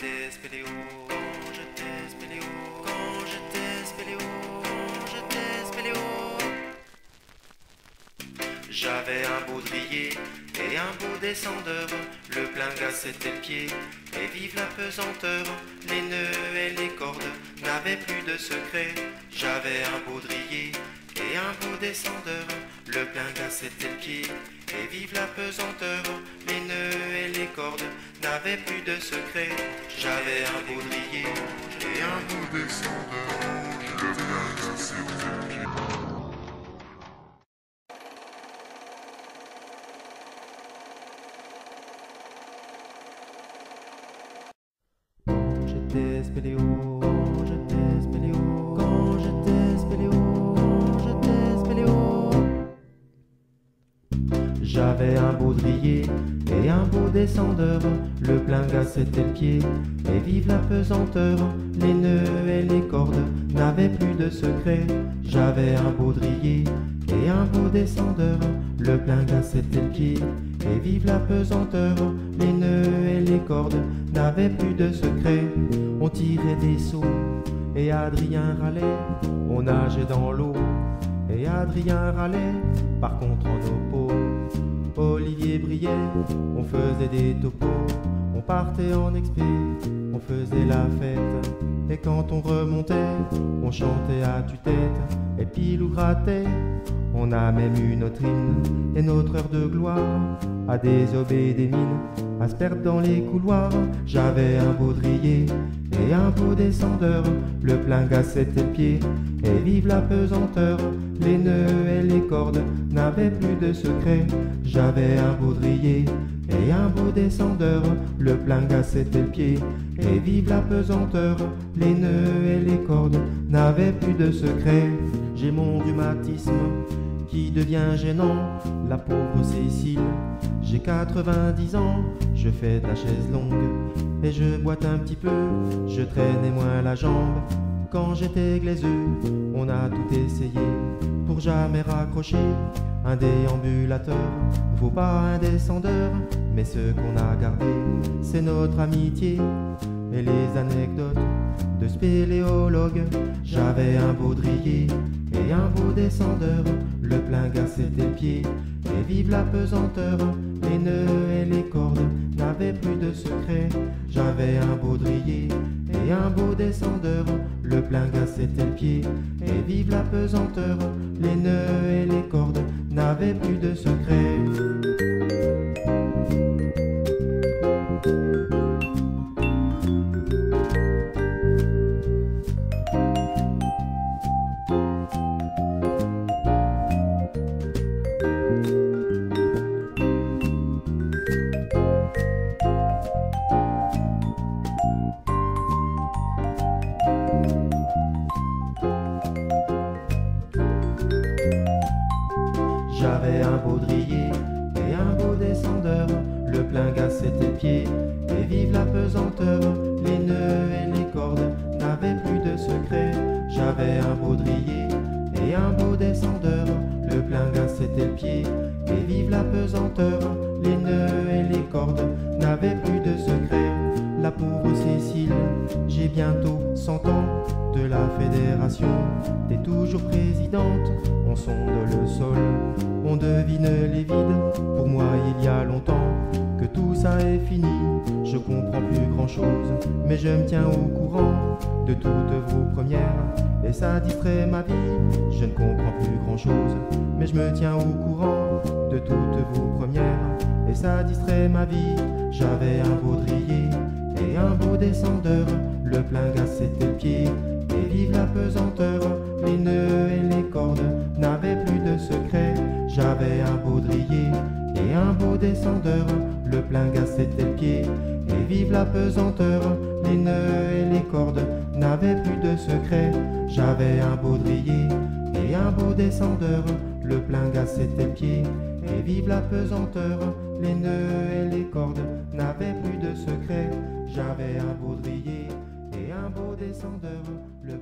j'étais spéléo, quand j'étais spéléo, quand j'étais spéléo, quand j'étais spéléo. J'avais un baudrier et un beau descendeur, le plein gaz c'était le pied, et vive la pesanteur, les nœuds et les cordes n'avaient plus de secret. J'avais un baudrier et un beau descendeur, le plein gaz c'était le pied, et vive la pesanteur, les nœuds et les cordes n'avaient plus de secret. J'avais un baudrier et un beau descendeur, le plein gaz c'était le pied. J'étais spéléo, quand j'étais spéléo, quand j'étais spéléo, quand j'étais spéléo. J'avais un baudrier et un beau descendeur, le plein gaz c'était le pied, et vive la pesanteur, les nœuds et les cordes n'avaient plus de secret. J'avais un baudrier et un beau descendeur, le plein gaz c'était le pied, et vive la pesanteur, les nœuds et les cordes n'avaient plus de secret. On tirait des seaux et Adrien râlait, on nageait dans l'eau et Adrien râlait. Par contre en eau Olivier brillait, on faisait des topos, on partait en expé, on faisait la fête. Et quand on remontait, on chantait à tue-tête, et Pilou grattait. On a même eu notre hymne et notre heure de gloire, à désober des mines, à se perdre dans les couloirs. J'avais un baudrier et un beau descendeur, le plein gaz c'était le pied, et vive la pesanteur, les nœuds et les cordes n'avaient plus de secret. J'avais un baudrier et un beau descendeur, le plein gaz c'était le pied, et vive la pesanteur, les nœuds et les cordes n'avaient plus de secret. J'ai mon rhumatisme qui devient gênant, la pauvre Cécile, j'ai 90 ans, je fais de la chaise longue et je boite un petit peu, je traînais moins la jambe. Quand j'étais glaiseux, on a tout essayé pour jamais raccrocher un déambulateur. Faut pas un descendeur, mais ce qu'on a gardé, c'est notre amitié et les anecdotes de spéléologue. J'avais un baudrier et un beau descendeur, le plein gaz c'était le pied, et vive la pesanteur, les nœuds et les cordes n'avaient plus de secret. J'avais un baudrier et un beau descendeur, le plein gaz c'était le pied, et vive la pesanteur, les nœuds et les cordes n'avaient plus de secret. J'avais un baudrier et un beau descendeur, le plein gaz c'était le pied, et vive la pesanteur, les nœuds et les cordes n'avaient plus de secret. J'avais un baudrier et un beau descendeur, le plein gaz c'était le pied, et vive la pesanteur, les nœuds et les cordes n'avaient plus de secret. La pauvre Cécile, j'ai bientôt 100 ans, de la fédération, t'es toujours présidente, on sonde le sol, on devine les vides. Pour moi il y a longtemps que tout ça est fini, je comprends plus grand chose, mais je me tiens au courant de toutes vos premières, et ça distrait ma vie. Je ne comprends plus grand chose, mais je me tiens au courant de toutes vos premières, et ça distrait ma vie. J'avais un baudrier et un beau descendeur, le plein gaz c'était le pied, et vive la pesanteur, les nœuds et les cordes n'avaient plus de secret. J'avais un baudrier et un beau descendeur, le plein gaz c'était le pied, et vive la pesanteur, les nœuds et les cordes n'avaient plus de secret. J'avais un baudrier et un beau descendeur, le plein gaz c'était le pied, et vive la pesanteur, les nœuds et les cordes n'avaient plus de secret. J'avais un baudrier et un beau descendeur, le